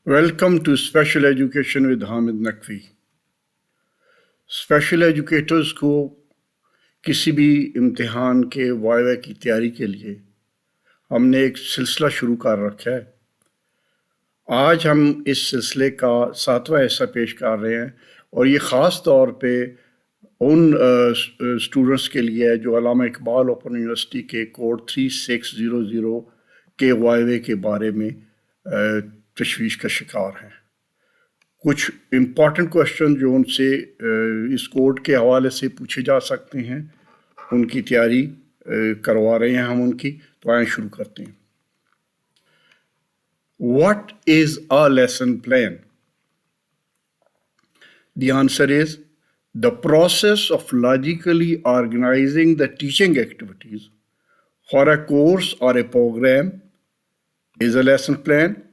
Welcome to Special Education with Hamid Naqvi. Special educators को किसी भी इम्तिहान के वाइवा की तैयारी के लिए हमने एक सिलसिला शुरू कर रखा है। आज हम इस सिलसिले का 7वां हिस्सा पेश कर रहे हैं और ये ख़ास तौर पे उन स्टूडेंट्स के लिए है जो अल्लामा इकबाल ओपन यूनिवर्सिटी के कोड 3600 के वाइवे के बारे में तशवीश का शिकार हैं। कुछ इम्पॉर्टेंट क्वेश्चन जो उनसे इस कोड के हवाले से पूछे जा सकते हैं, उनकी तैयारी करवा रहे हैं हम उनकी। तो आइए शुरू करते हैं। What is a lesson plan? The answer is the process of logically organizing the teaching activities for a course or a program is a lesson plan.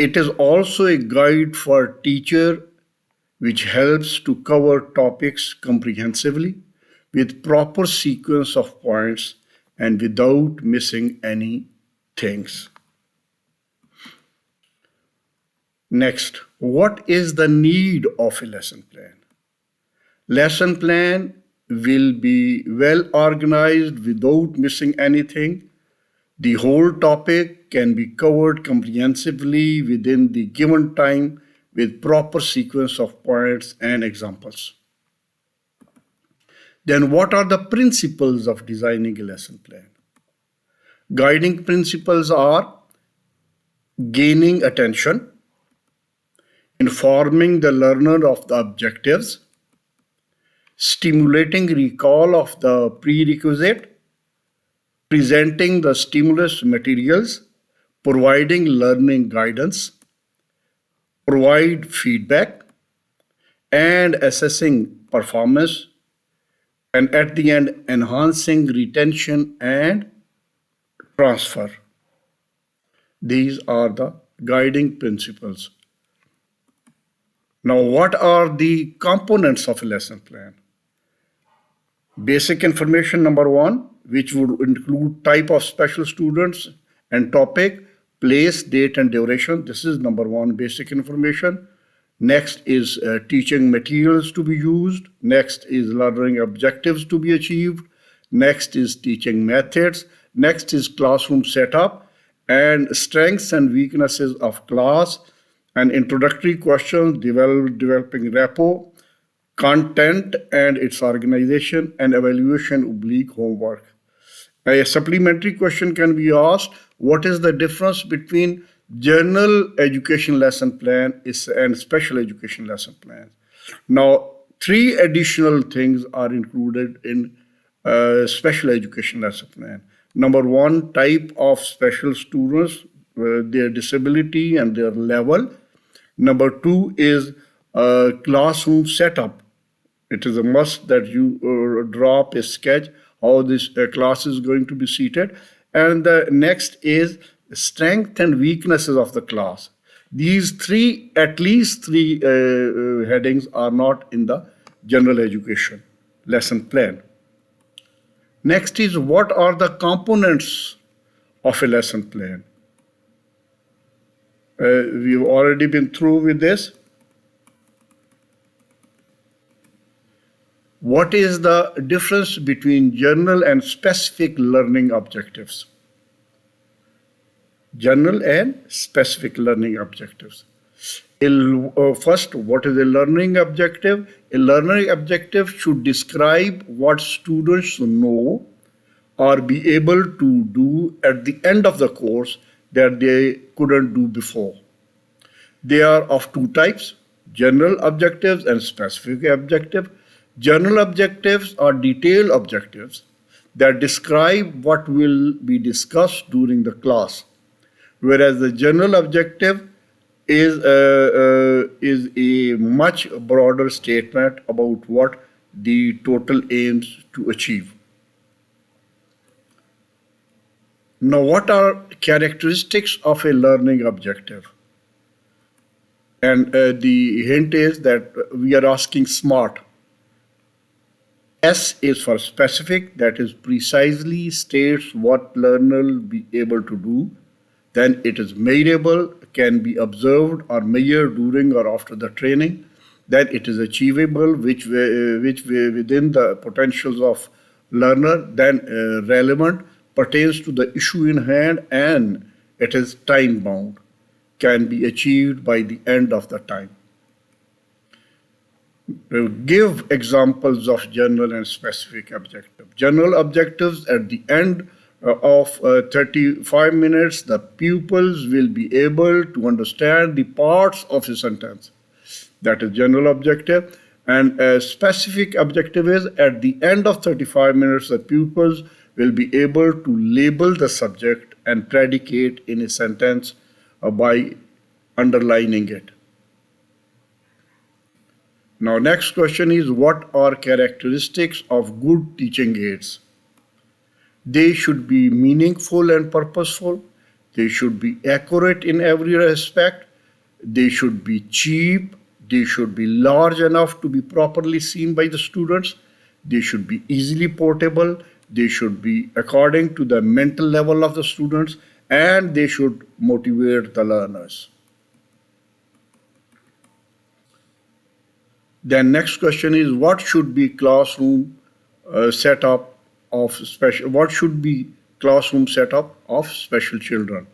It is also a guide for teacher which helps to cover topics comprehensively with proper sequence of points and without missing any things. Next, what is the need of a lesson plan? Lesson plan will be well organized without missing anything. The whole topic can be covered comprehensively within the given time with proper sequence of points and examples. Then what are the principles of designing a lesson plan? Guiding principles are gaining attention, informing the learner of the objectives, stimulating recall of the prerequisite, presenting the stimulus materials, providing learning guidance, provide feedback, and assessing performance, and at the end, enhancing retention and transfer. These are the guiding principles. Now, what are the components of a lesson plan? Basic information, number one, which would include type of special students and topic, place, date, and duration. This is number one, basic information. Next is teaching materials to be used. Next is learning objectives to be achieved. Next is teaching methods. Next is classroom setup and strengths and weaknesses of class, and introductory questions, developing rapport, content and its organization, and evaluation/homework. A supplementary question can be asked: what is the difference between general education lesson plan and special education lesson plan? Now, 3 additional things are included in special education lesson plan. Number one, type of special students, their disability and their level. Number two is classroom setup. It is a must that you draw up a sketch how this class is going to be seated. And the next is strength and weaknesses of the class. These three, at least three headings are not in the general education lesson plan. Next is what are the components of a lesson plan? We've already been through with this. What is the difference between general and specific learning objectives? General and specific learning objectives. First, what is a learning objective? A learning objective should describe what students know or be able to do at the end of the course that they couldn't do before. They are of 2 types, general objectives and specific objectives. General objectives are detailed objectives that describe what will be discussed during the class, whereas the general objective is a much broader statement about what the total aims to achieve. Now, what are characteristics of a learning objective? And the hint is that we are asking SMART. S is for specific, that is precisely states what learner will be able to do. Then it is measurable, can be observed or measured during or after the training. Then it is achievable, within the potentials of learner. Then relevant, pertains to the issue in hand, and it is time bound, can be achieved by the end of the time. Give examples of general and specific objectives. General objectives: at the end of 35 minutes, the pupils will be able to understand the parts of a sentence. That is general objective. And a specific objective is at the end of 35 minutes, the pupils will be able to label the subject and predicate in a sentence by underlining it. Now, next question is, what are characteristics of good teaching aids? They should be meaningful and purposeful. They should be accurate in every respect. They should be cheap. They should be large enough to be properly seen by the students. They should be easily portable. They should be according to the mental level of the students, and they should motivate the learners. Then next question is, what should be classroom setup of special children?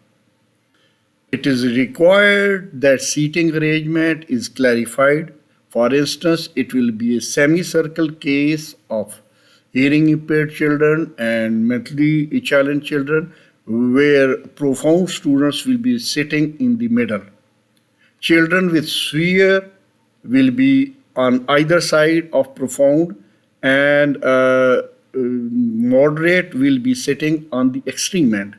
It is required that seating arrangement is clarified. For instance, it will be a semicircle case of hearing impaired children and mentally challenged children, where profound students will be sitting in the middle. Children with severe will be on either side of profound, and moderate will be sitting on the extreme end.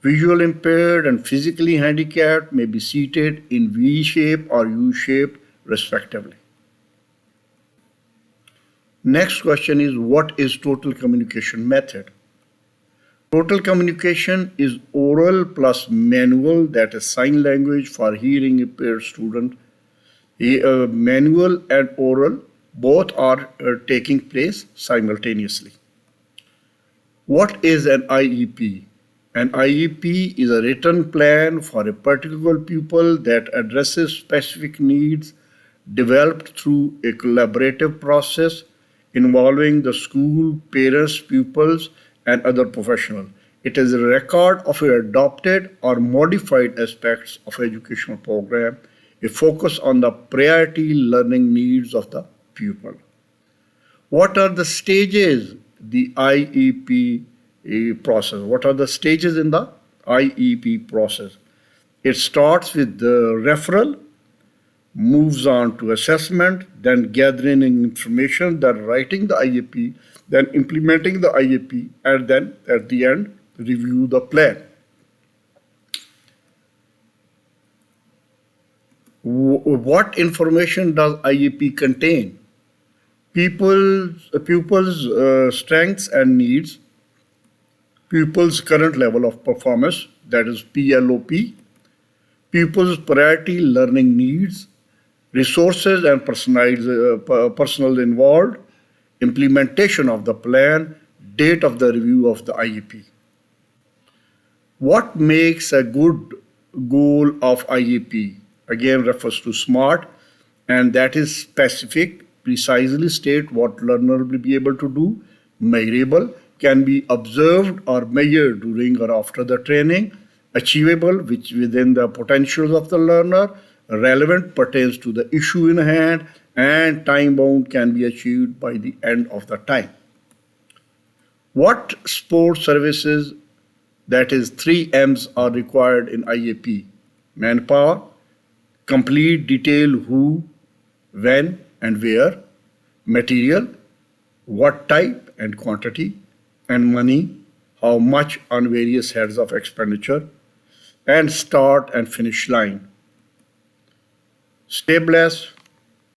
Visual impaired and physically handicapped may be seated in V shape or U shape respectively. Next question is, what is total communication method? Total communication is oral plus manual, that is sign language for hearing impaired student. Manual and oral both are taking place simultaneously. What is an IEP? An IEP is a written plan for a particular pupil that addresses specific needs, developed through a collaborative process involving the school, parents, pupils, and other professionals. It is a record of adopted or modified aspects of educational program, a focus on the priority learning needs of the pupil. What are the stages the IEP process? What are the stages in the IEP process? It starts with the referral, moves on to assessment, then gathering information, then writing the IEP, then implementing the IEP, and then at the end, review the plan. What information does IEP contain? Pupils' strengths and needs, pupils' current level of performance, that is PLOP, pupils' priority learning needs, resources and personnel involved, implementation of the plan, date of the review of the IEP. What makes a good goal of IEP? Again, refers to SMART, and that is specific, precisely state what learner will be able to do, measurable, can be observed or measured during or after the training, achievable, which within the potentials of the learner, relevant, pertains to the issue in hand, and time bound, can be achieved by the end of the time. What support services, that is 3 M's, are required in IEP? Manpower, complete detail who, when, and where. Material, what type and quantity. And money, how much on various heads of expenditure. And start and finish line. Stay blessed.